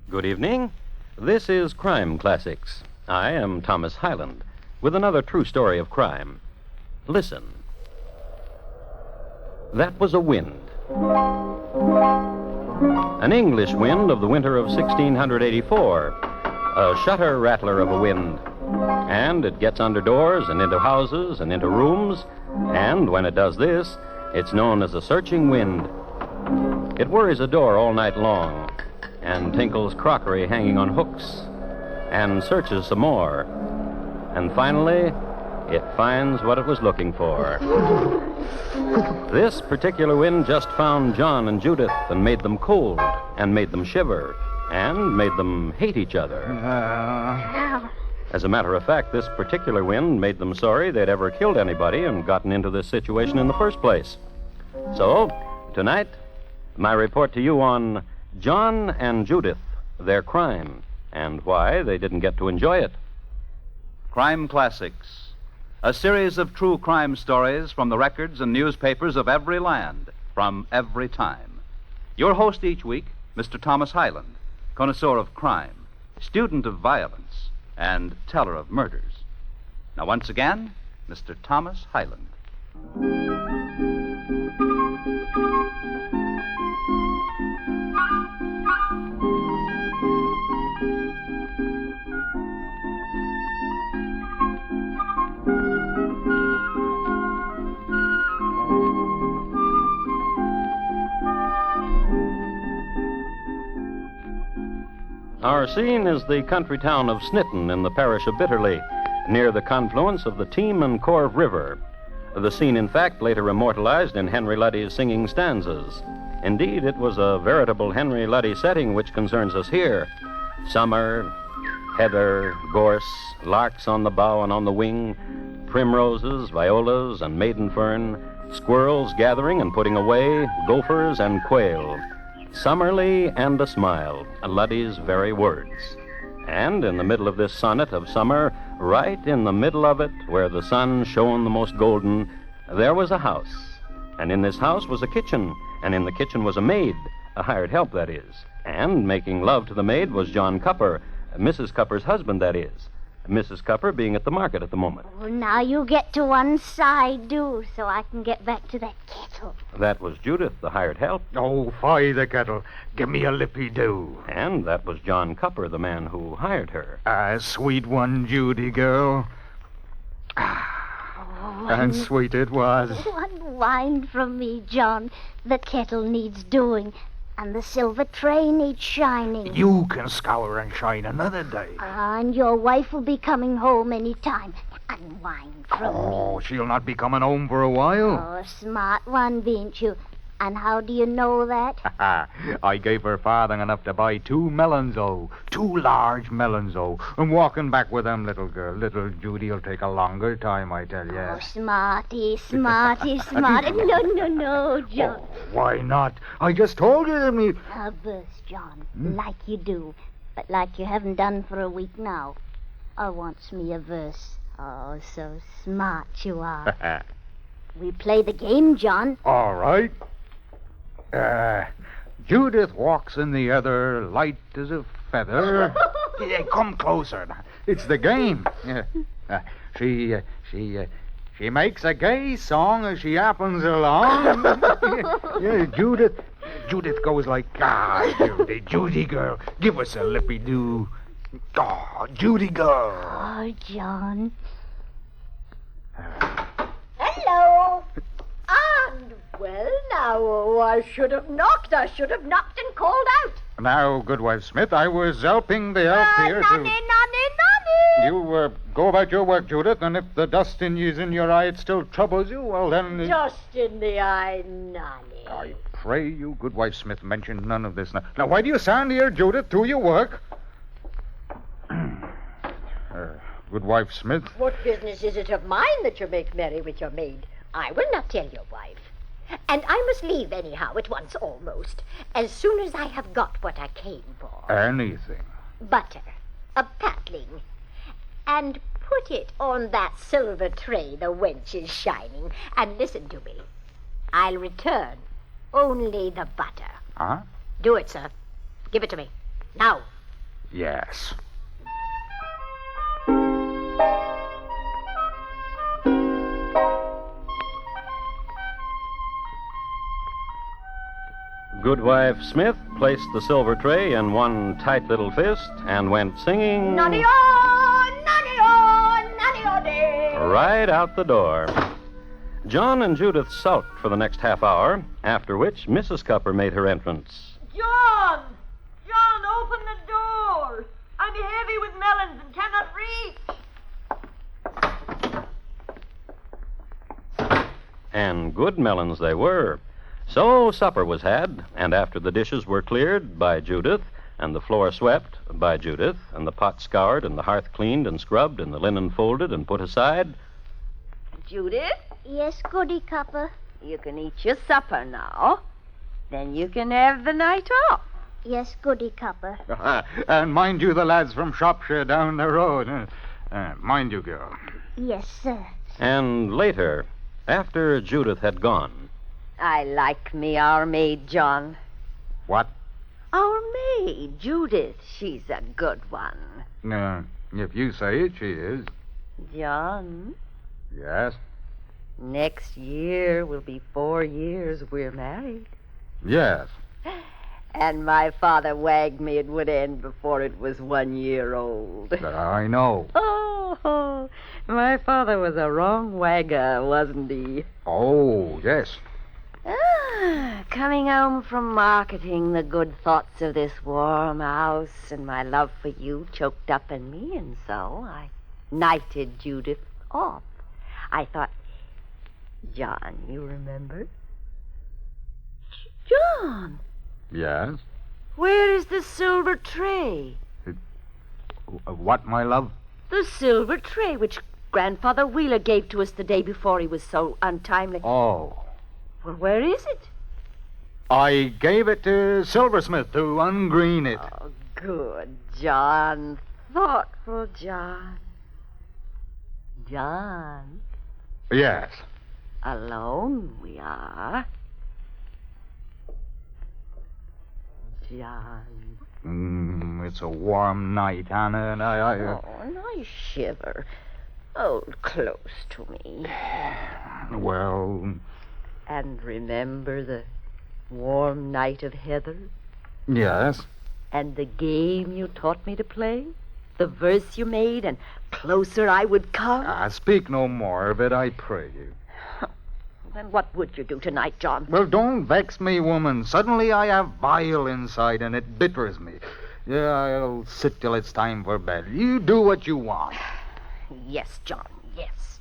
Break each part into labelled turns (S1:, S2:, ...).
S1: Good evening. This is Crime Classics. I am Thomas Hyland with another true story of crime. Listen. That was a wind. An English wind of the winter of 1684. A shutter rattler of a wind. And it gets under doors and into houses and into rooms. And when it does this, it's known as a searching wind. It worries a door all night long and tinkles crockery hanging on hooks and searches some more. And finally, it finds what it was looking for. This particular wind just found John and Judith and made them cold and made them shiver and made them hate each other. As a matter of fact, this particular wind made them sorry they'd ever killed anybody and gotten into this situation in the first place. So, tonight, my report to you on John and Judith, their crime, and why they didn't get to enjoy it.
S2: Crime Classics, a series of true crime stories from the records and newspapers of every land, from every time. Your host each week, Mr. Thomas Hyland, connoisseur of crime, student of violence, and teller of murders. Now, once again, Mr. Thomas Hyland.
S1: Our scene is the country town of Snitton in the parish of Bitterley, near the confluence of the Team and Corve River. The scene, in fact, later immortalized in Henry Luddy's singing stanzas. Indeed, it was a veritable Henry Luddy setting which concerns us here. Summer, heather, gorse, larks on the bough and on the wing, primroses, violas, and maiden fern, squirrels gathering and putting away, gophers and quail. Summerly and a smile, Luddy's very words. And in the middle of this sonnet of summer, right in the middle of it, where the sun shone the most golden, there was a house. And in this house was a kitchen, and in the kitchen was a maid, a hired help, that is. And making love to the maid was John Cupper, Mrs. Cupper's husband, that is. Mrs. Cupper being at the market at the moment.
S3: Oh, now you get to one side, do, so I can get back to that kettle.
S1: That was Judith, the hired help.
S4: Oh, fie the kettle. Give me a lippy-do.
S1: And that was John Cupper, the man who hired her.
S4: Sweet one, Judy girl. And sweet it was.
S3: One wine from me, John. The kettle needs doing, and the silver tray needs shining.
S4: You can scour and shine another day.
S3: And your wife will be coming home any time. And wine from me.
S4: Oh, she'll not be coming home for a while.
S3: Oh, smart one, bean't you? And how do you know that?
S4: I gave her farthing enough to buy 2 melons, two large melons, and walking back with them, little girl. Little Judy'll take a longer time, I tell you.
S3: Oh, smarty, smarty, smarty. No, John.
S4: Oh, why not? I just told you to me.
S3: A verse, John, like you do, but like you haven't done for a week now. I wants me a verse. Oh, so smart you are. We play the game, John.
S4: All right. Judith walks in the other, light as a feather. Yeah, come closer. It's the game. She makes a gay song as she happens along. Yeah, Judith goes like, Judy girl, give us a lippy-do. Oh, Judy girl.
S3: Oh, John.
S5: Hello. And, well, now, I should have knocked and called out.
S4: Now, Goodwife Smith, I was helping the elf here
S5: Nonny.
S4: to... You, go about your work, Judith, and if the dust is in your eye, it still troubles you, well, then...
S5: Just in the eye, Nonny.
S4: I pray you, Goodwife Smith, mention none of this. Now, why do you stand here, Judith? Do your work. Goodwife Smith.
S5: What business is it of mine that you make merry with your maid? I will not tell your wife. And I must leave anyhow at once almost, as soon as I have got what I came for.
S4: Anything.
S5: Butter, a patling, and put it on that silver tray the wench is shining. And listen to me. I'll return only the butter.
S4: Huh?
S5: Do it, sir. Give it to me. Now.
S4: Yes.
S1: Goodwife Smith placed the silver tray in one tight little fist and went singing
S5: Noddy-o, day.
S1: right out the door. John and Judith sulked for the next half hour, after which Mrs. Cupper made her entrance.
S6: John! John, open the door! I'm heavy with melons and cannot reach.
S1: And good melons they were. So supper was had, and after the dishes were cleared by Judith, and the floor swept by Judith, and the pot scoured, and the hearth cleaned and scrubbed, and the linen folded and put aside.
S6: Judith,
S3: Yes, Goody Cupper.
S6: you can eat your supper now. Then you can have the night off.
S3: Yes, Goody Cupper.
S4: And mind you, the lads from Shropshire down the road. Mind you, girl.
S3: Yes, sir.
S1: And later, after Judith had gone,
S6: I like me our maid, John.
S4: What?
S6: Our maid, Judith. She's a good one.
S4: If you say it, she is.
S6: John,
S4: Yes.
S6: next year will be 4 years we're married.
S4: Yes.
S6: And my father wagged me it would end before it was 1 year old.
S4: I know.
S6: Oh, my father was a wrong wagger, wasn't he?
S4: Oh, yes.
S6: Coming home from marketing, the good thoughts of this warm house and my love for you choked up in me, and so I knighted Judith off. I thought, John, you remember? John,
S4: Yes.
S6: where is the silver tray?
S4: What, my love?
S6: The silver tray which Grandfather Wheeler gave to us the day before he was so untimely.
S4: Oh.
S6: Well, where is it?
S4: I gave it to Silversmith to ungreen it.
S6: Oh, good, John. Thoughtful John. John,
S4: Yes.
S6: alone we are. John.
S4: It's a warm night, Hannah, and
S6: Oh, and I shiver. Hold close to me.
S4: Well,
S6: And remember the warm night of heather?
S4: yes.
S6: And the game you taught me to play? The verse you made, and closer I would come?
S4: Speak no more of it, I pray you.
S6: Then what would you do tonight, John?
S4: Well, don't vex me, woman. Suddenly I have bile inside, and it bitters me. Yeah, I'll sit till it's time for bed. You do what you want.
S6: Yes, John, yes.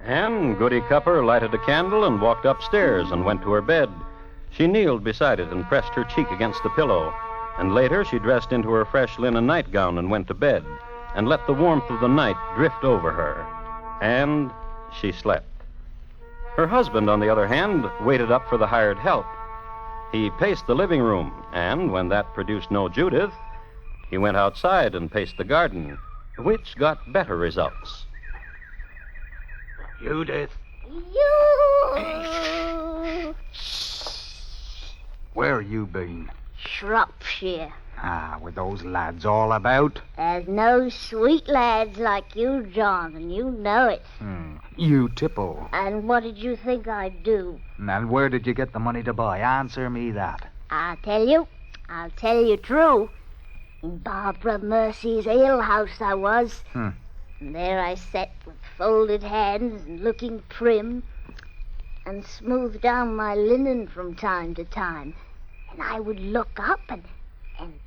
S1: and Goody Cupper lighted a candle and walked upstairs and went to her bed. She kneeled beside it and pressed her cheek against the pillow. And later she dressed into her fresh linen nightgown and went to bed and let the warmth of the night drift over her. And she slept. Her husband, on the other hand, waited up for the hired help. He paced the living room, and when that produced no Judith, he went outside and paced the garden, which got better results.
S4: Judith,
S3: You
S4: where you been?
S3: Shropshire.
S4: With those lads all about?
S3: There's no sweet lads like you, John, and you know it.
S4: You tipple.
S3: And what did you think I'd do?
S4: And where did you get the money to buy? Answer me that.
S3: I'll tell you true. In Barbara Mercy's alehouse I was. And there I sat with folded hands and looking prim, and smoothed down my linen from time to time. And I would look up, and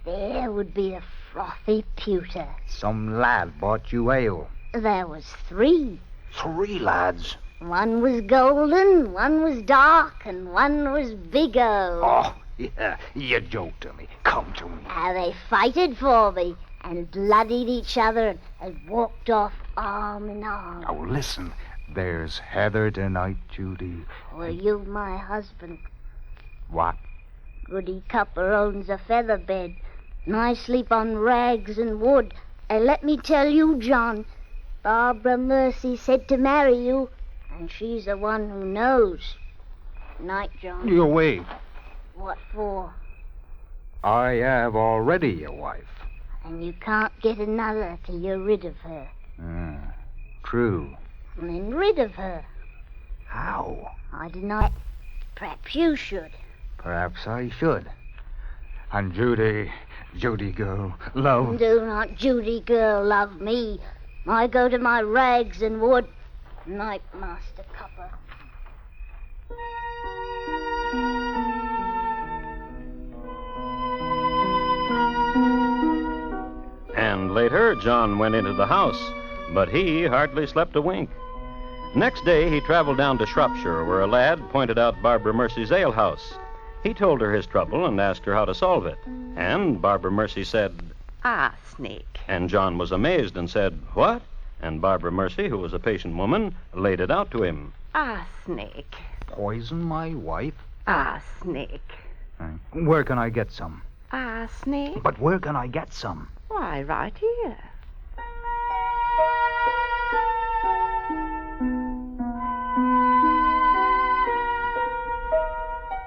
S3: there would be a frothy pewter.
S4: Some lad bought you ale.
S3: There was 3.
S4: 3 lads?
S3: One was golden, one was dark, and one was bigger.
S4: Oh, yeah, you joke to me. Come to me.
S3: How they fighted for me, and bloodied each other, and walked off arm in arm.
S4: Oh, listen. There's heather tonight, Judy.
S3: Well, you, my husband,
S4: What?
S3: Goody Cupper owns a feather bed, and I sleep on rags and wood, And let me tell you, John, Barbara Mercy said to marry you, and she's the one who knows. Night, John.
S4: You wait.
S3: What for?
S4: I have already a wife.
S3: And you can't get another till you're rid of her.
S4: True.
S3: And then rid of her.
S4: How?
S3: I deny. Perhaps you should.
S4: Perhaps I should. And Judy girl, love.
S3: Do not Judy girl love me. I go to my rags and wood. Night, Master Copper.
S1: And later, John went into the house, but he hardly slept a wink. Next day, he traveled down to Shropshire, where a lad pointed out Barbara Mercy's alehouse. He told her his trouble and asked her how to solve it. And Barbara Mercy said,
S6: Arsenic.
S1: and John was amazed and said, what? And Barbara Mercy, who was a patient woman, laid it out to him.
S6: Arsenic.
S4: Poison my wife?
S6: Arsenic.
S4: Where can I get some?
S6: Arsenic?
S4: But where can I get some?
S6: Why, right here.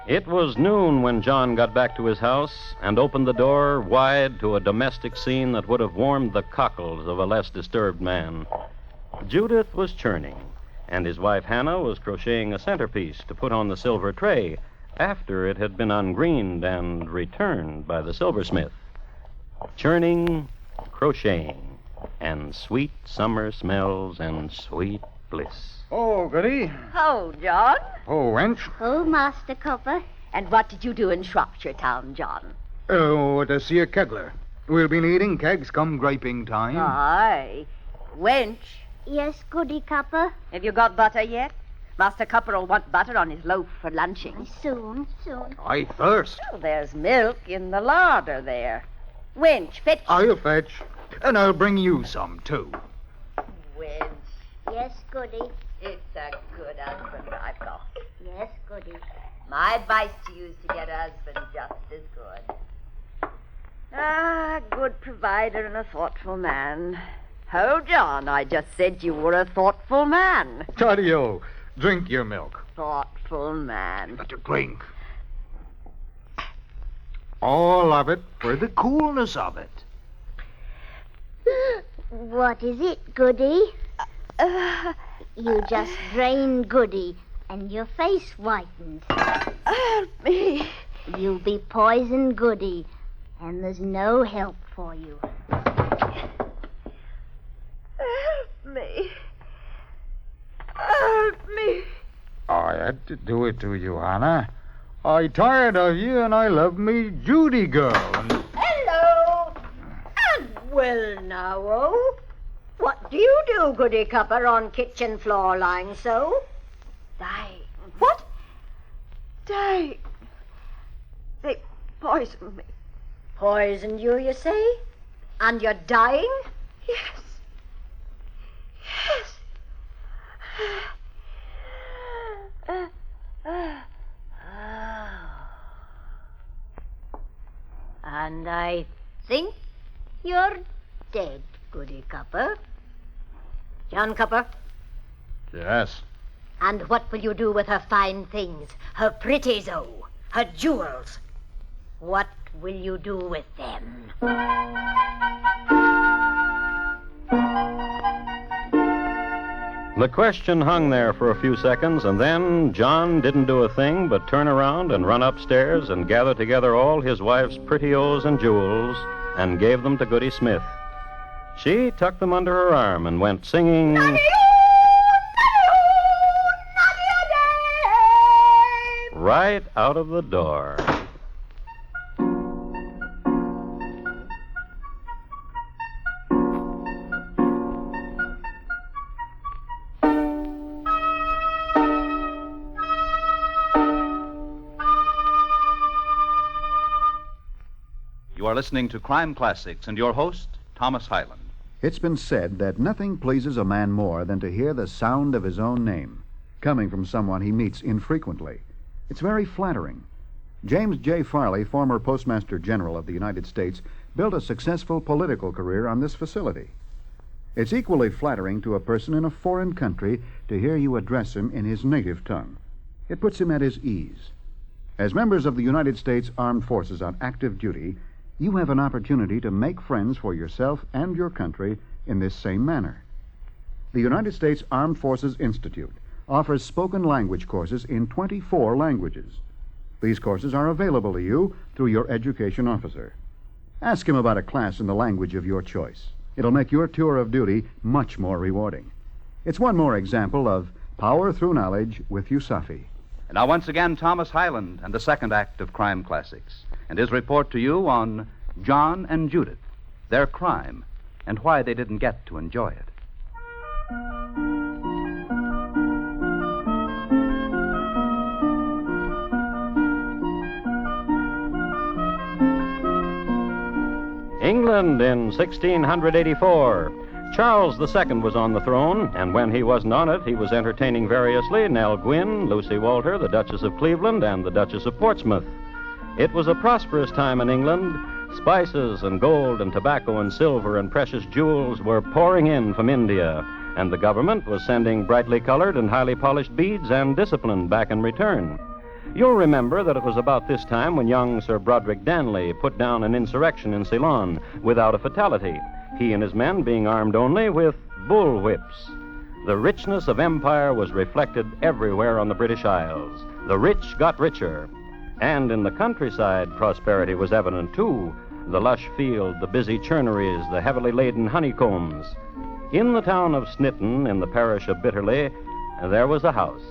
S1: It was noon when John got back to his house and opened the door wide to a domestic scene that would have warmed the cockles of a less disturbed man. Judith was churning, and his wife Hannah was crocheting a centerpiece to put on the silver tray after it had been ungreened and returned by the silversmith. Churning, crocheting, and sweet summer smells and sweet bliss.
S4: Oh, goody.
S6: Oh, John.
S4: Oh, wench.
S3: Oh, Master Copper.
S6: And what did you do in Shropshire Town, John?
S4: Oh, to see a kegler. We'll be needing kegs come graping time.
S6: Aye. Wench,
S3: Yes, Goody Copper.
S6: have you got butter yet? Master Copper'll want butter on his loaf for lunching.
S3: Soon.
S4: I thirst.
S6: Well, there's milk in the larder there. Wench, fetch...
S4: I'll fetch. And I'll bring you some, too.
S6: Wench,
S3: Yes, Goody.
S6: it's a good husband I've got.
S3: Yes, Goody.
S6: My advice to you is to get a husband just as good. Ah, a good provider and a thoughtful man. Oh, John, I just said you were a thoughtful man.
S4: Taddy-o, drink your milk.
S6: Thoughtful man.
S4: To drink. All of it for the coolness of it.
S3: What is it, Goody? You just drained Goody, and your face whitened.
S6: Help me.
S3: You'll be poison Goody, and there's no help for you.
S6: Help me. Help me.
S4: I had to do it to you, Hannah. I tired of you, and I love me Judy girl. And...
S5: Hello. And well now, oh. What do you do, Goody Copper, on kitchen floor lying so?
S6: Dying.
S5: What?
S6: Dying. They poisoned me.
S5: Poisoned you say? And you're dying?
S6: Yes.
S5: And I think you're dead, Goody Copper. John Copper,
S4: Yes.
S5: and what will you do with her fine things, her pretties, oh, her jewels? What will you do with them?
S1: The question hung there for a few seconds, and then John didn't do a thing but turn around and run upstairs and gather together all his wife's pretty-os and jewels and gave them to Goody Smith. She tucked them under her arm and went singing... right out of the door.
S2: You are listening to Crime Classics and your host, Thomas Hyland.
S7: It's been said that nothing pleases a man more than to hear the sound of his own name, coming from someone he meets infrequently. It's very flattering. James J. Farley, former Postmaster General of the United States, built a successful political career on this facility. It's equally flattering to a person in a foreign country to hear you address him in his native tongue. It puts him at his ease. As members of the United States Armed Forces on active duty, you have an opportunity to make friends for yourself and your country in this same manner. The United States Armed Forces Institute offers spoken language courses in 24 languages. These courses are available to you through your education officer. Ask him about a class in the language of your choice. It'll make your tour of duty much more rewarding. It's one more example of power through knowledge with USAFI.
S2: And now, once again, Thomas Hyland and the second act of Crime Classics, and his report to you on John and Judith, their crime, and why they didn't get to enjoy it.
S1: England in 1684. Charles II was on the throne, and when he wasn't on it, he was entertaining variously Nell Gwynn, Lucy Walter, the Duchess of Cleveland, and the Duchess of Portsmouth. It was a prosperous time in England. Spices and gold and tobacco and silver and precious jewels were pouring in from India, and the government was sending brightly colored and highly polished beads and discipline back in return. You'll remember that it was about this time when young Sir Broderick Danley put down an insurrection in Ceylon without a fatality, he and his men being armed only with bull whips. The richness of empire was reflected everywhere on the British Isles. The rich got richer. And in the countryside, prosperity was evident, too. The lush field, the busy churneries, the heavily laden honeycombs. In the town of Snitton, in the parish of Bitterley, there was a house.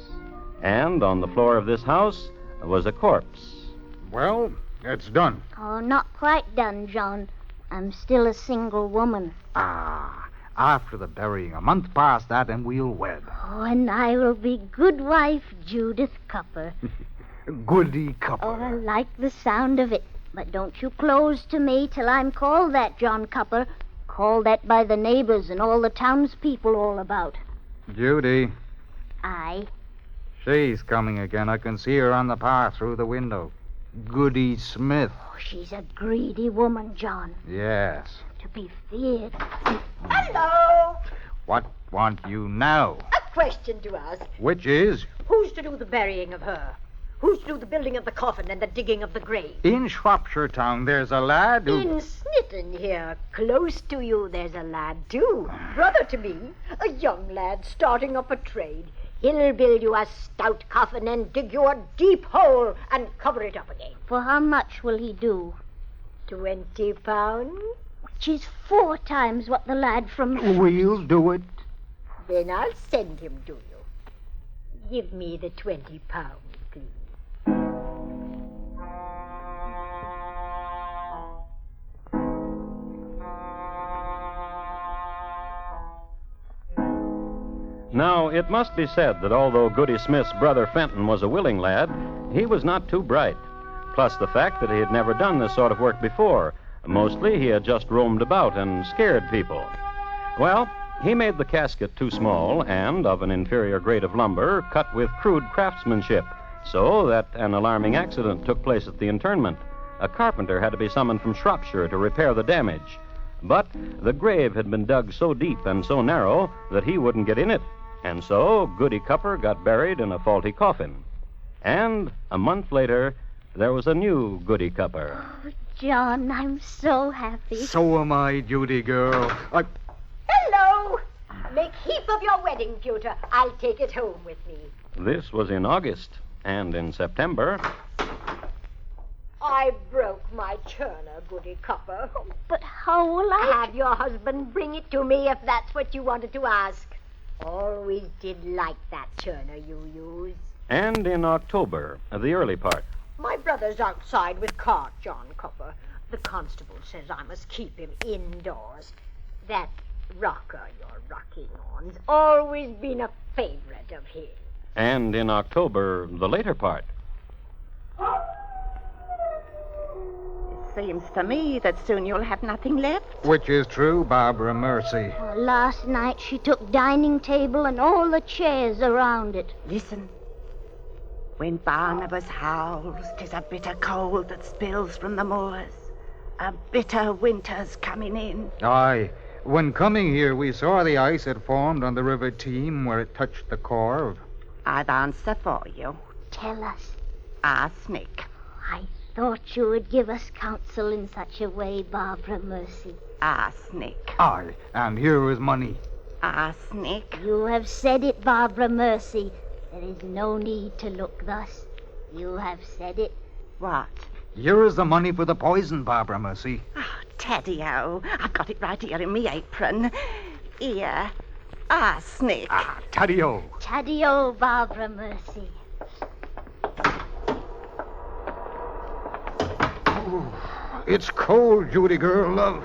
S1: And on the floor of this house was a corpse.
S4: Well, it's done.
S3: Oh, not quite done, John. I'm still a single woman.
S4: After the burying, a month past that, and we'll wed.
S3: Oh, and I will be good wife, Judith Cupper.
S4: Goody Cupper.
S3: Oh, I like the sound of it. But don't you close to me till I'm called that, John Cupper. Called that by the neighbors and all the townspeople all about.
S4: Judy.
S3: Aye.
S4: She's coming again. I can see her on the path through the window. Goody Smith.
S3: Oh, she's a greedy woman, John.
S4: Yes.
S3: To be feared.
S5: Hello!
S4: What want you now?
S5: A question to ask.
S4: Which is?
S5: Who's to do the burying of her? Who's to do the building of the coffin and the digging of the grave?
S4: In Shropshire Town, there's a lad who...
S5: In Snitton here, close to you, there's a lad, too. Brother to me, a young lad starting up a trade. He'll build you a stout coffin and dig you a deep hole and cover it up again.
S3: For how much will he do?
S5: 20 pounds?
S3: Which is 4 times what the lad from...
S4: We'll do it.
S5: Then I'll send him to you. Give me the 20 pounds, please.
S1: Now, it must be said that although Goody Smith's brother Fenton was a willing lad, he was not too bright. Plus the fact that he had never done this sort of work before. Mostly he had just roamed about and scared people. Well, he made the casket too small and of an inferior grade of lumber, cut with crude craftsmanship, so that an alarming accident took place at the interment. A carpenter had to be summoned from Shropshire to repair the damage. But the grave had been dug so deep and so narrow that he wouldn't get in it. And so Goody Cupper got buried in a faulty coffin. And a month later, there was a new Goody Cupper.
S3: Oh, John, I'm so happy.
S4: So am I, Judy girl.
S5: Hello! Make heap of your wedding pewter. I'll take it home with me.
S1: This was in August, and in September...
S5: I broke my churner, Goody Cupper.
S3: But how will I...
S5: Have your husband bring it to me if that's what you wanted to ask. Always did like that churner you use.
S1: And in October, the early part.
S5: My brother's outside with cart, John Cupper. The constable says I must keep him indoors. That rocker you're rocking on's always been a favorite of his.
S1: And in October, the later part.
S6: Seems to me that soon you'll have nothing left.
S4: Which is true, Barbara Mercy.
S3: Well, last night she took dining table and all the chairs around it.
S6: Listen. When Barnabas howls, 'tis a bitter cold that spills from the moors. A bitter winter's coming in.
S4: Aye. When coming here, we saw the ice had formed on the River Team where it touched the Corve.
S6: I'd answer for you.
S3: Tell us.
S6: Arsenic.
S3: I thought you would give us counsel in such a way, Barbara Mercy.
S6: Arsenic.
S4: Aye, and here is money.
S6: Arsenic.
S3: You have said it, Barbara Mercy. There is no need to look thus. You have said it.
S6: What?
S4: Here is the money for the poison, Barbara Mercy.
S6: Oh, Teddy-o. I've got it right here in me apron. Here. Arsenic.
S4: Ah, Taddy-o.
S3: Taddy-o, Barbara Mercy.
S4: It's cold, Judy girl, love.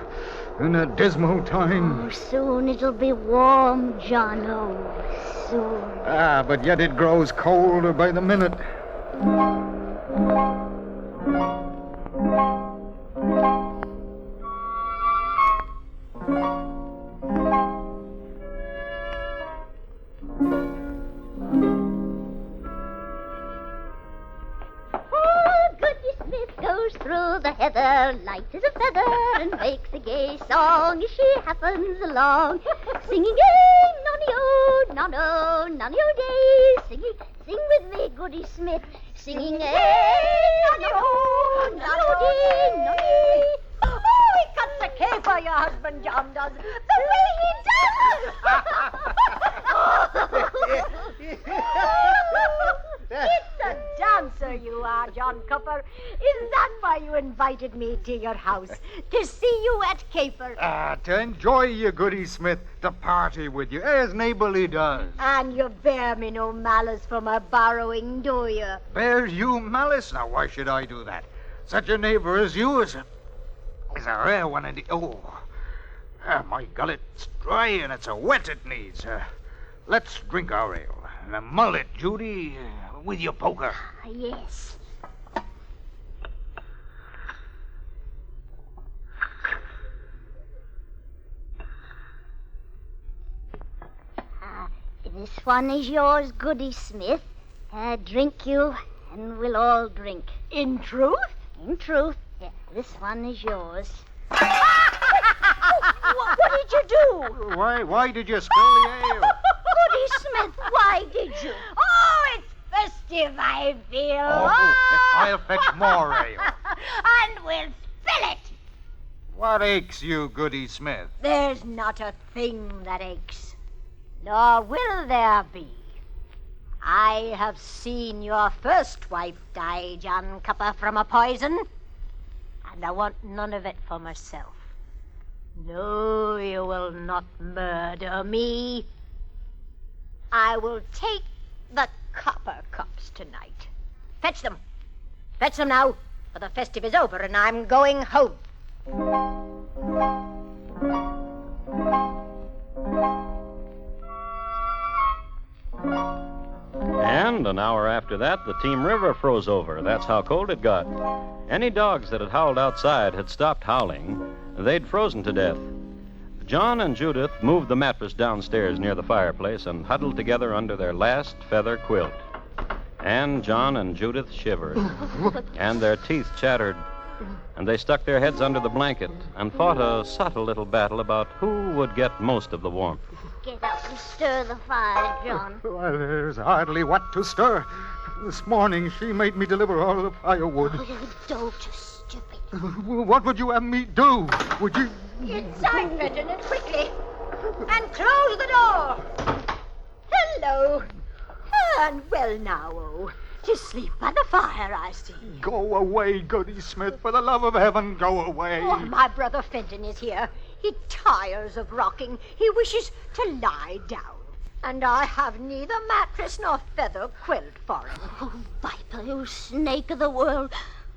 S4: In a dismal time.
S3: Oh, soon it'll be warm, John. Oh, soon.
S4: Ah, but yet it grows colder by the minute.
S3: Oh, Goody Smith goes through the heather, light as a feather, and makes a gay song as she happens along, singing nonny-o, nonno, nonny-o day, sing with me, Goody Smith, singing nonny-o, nonny-o day, nonny.
S5: Oh, he cuts a caper, your husband John does. The way he does! It's a dancer you are, John Copper. Is that why you invited me to your house? To see you at caper?
S4: Ah, to enjoy you, Goody Smith, to party with you, as neighbourly does.
S5: And you bear me no malice for my borrowing, do you?
S4: Bears you malice? Now, why should I do that? Such a neighbour as you is a rare one indeed. My gullet's dry and it's a wet it needs. Let's drink our ale. And a mullet, Judy, with your poker.
S3: Yes. This one is yours, Goody Smith. Drink you, and we'll all drink.
S5: In truth?
S3: In truth, yeah, this one is yours.
S5: What did you do?
S4: Why did you spill the ale?
S3: Goody Smith, why did you?
S5: Oh, it's festive, I feel.
S4: I'll fetch more ale.
S5: And we'll spill it.
S4: What aches you, Goody Smith?
S5: There's not a thing that aches, nor will there be. I have seen your first wife die, John Copper, from a poison, and I want none of it for myself. No, you will not murder me. I will take the copper cups tonight. Fetch them. Fetch them now, for the festive is over and I'm going home.
S1: And an hour after that, the Team River froze over. That's how cold it got. Any dogs that had howled outside had stopped howling. They'd frozen to death. John and Judith moved the mattress downstairs near the fireplace and huddled together under their last feather quilt. And John and Judith shivered, and their teeth chattered, and they stuck their heads under the blanket and fought a subtle little battle about who would get most of the warmth.
S3: Get up and stir the fire, John.
S4: Well, there's hardly what to stir. This morning she made me deliver all the firewood.
S3: Oh, you dolt, you stupid.
S4: What would you have me do? Would you...
S5: Inside, Fenton, and quickly. And close the door. Hello. And well now, oh. To sleep by the fire, I see.
S4: Go away, Goody Smith. For the love of heaven, go away.
S5: Oh, my brother Fenton is here. He tires of rocking. He wishes to lie down. And I have neither mattress nor feather quilt for him.
S3: Oh, viper, you snake of the world.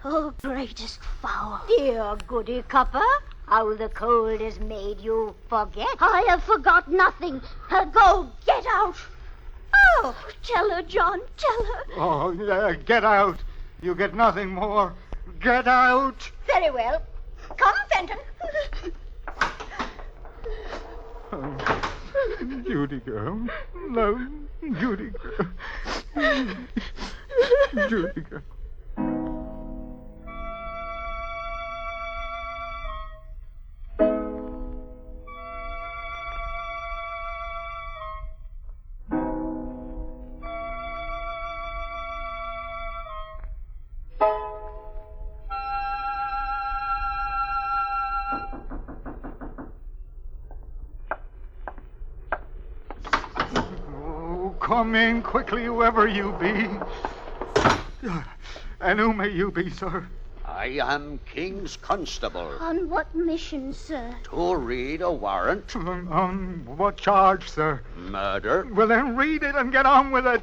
S3: Oh, greatest foul.
S5: Dear Goody Copper, how the cold has made you forget.
S3: I have forgot nothing. Go, get out.
S5: Oh,
S3: Tell her, John, tell her.
S4: Oh, yeah, get out. You get nothing more. Get out.
S5: very well. Come, Fenton.
S4: Judy girl. No, Judy girl. Judy girl. Come in quickly, whoever you be. And who may you be, sir?
S8: I am King's Constable.
S3: On what mission, sir?
S8: To read a warrant.
S4: On what charge, sir?
S8: Murder.
S4: Well, then read it and get on with it.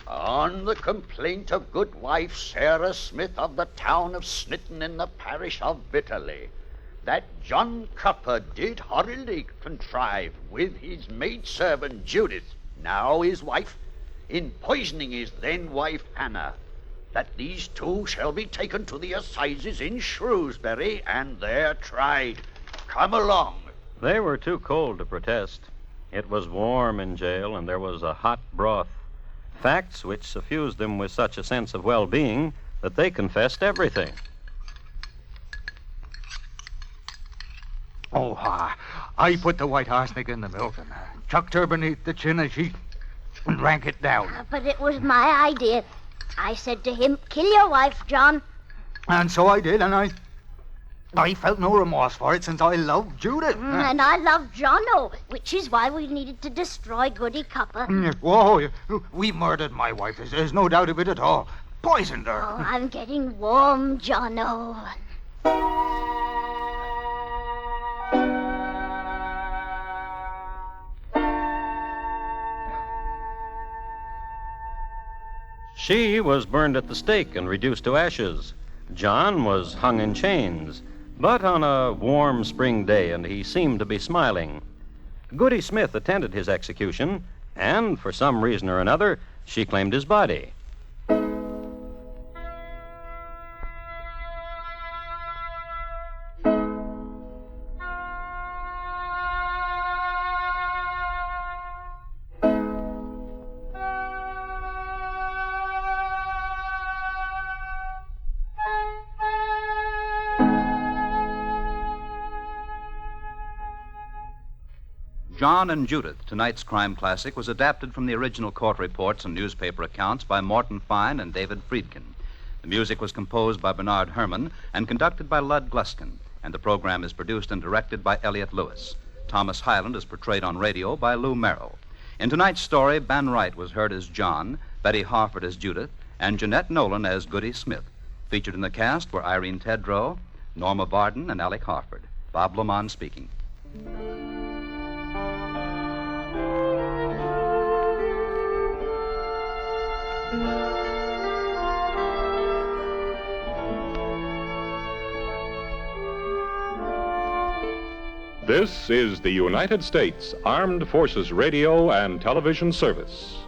S8: On the complaint of good wife Sarah Smith of the town of Snitton in the parish of Bitterley, that John Copper did horribly contrive with his maidservant Judith, now his wife, in poisoning his then wife Hannah, that these two shall be taken to the assizes in Shrewsbury and there tried. Come along.
S1: They were too cold to protest. It was warm in jail, and there was a hot broth. Facts which suffused them with such a sense of well-being that they confessed everything.
S4: Oh, I put the white arsenic in the milk and chucked her beneath the chin as she drank it down.
S3: But it was my idea. I said to him, kill your wife, John.
S4: And so I did, and I felt no remorse for it since I loved Judith.
S3: And I loved Jono, which is why we needed to destroy Goody Copper.
S4: Whoa, we murdered my wife. There's no doubt of it at all. Poisoned her.
S3: Oh, I'm getting warm, Jono.
S1: She was burned at the stake and reduced to ashes. John was hung in chains, but on a warm spring day, and he seemed to be smiling. Goody Smith attended his execution, and for some reason or another, she claimed his body.
S2: John and Judith, tonight's crime classic, was adapted from the original court reports and newspaper accounts by Morton Fine and David Friedkin. The music was composed by Bernard Herrmann and conducted by Lud Gluskin, and the program is produced and directed by Elliott Lewis. Thomas Hyland is portrayed on radio by Lou Merrill. In tonight's story, Ben Wright was heard as John, Betty Harford as Judith, and Jeanette Nolan as Goody Smith. Featured in the cast were Irene Tedrow, Norma Varden, and Alec Harford. Bob Lamont speaking.
S9: This is the United States Armed Forces Radio and Television Service.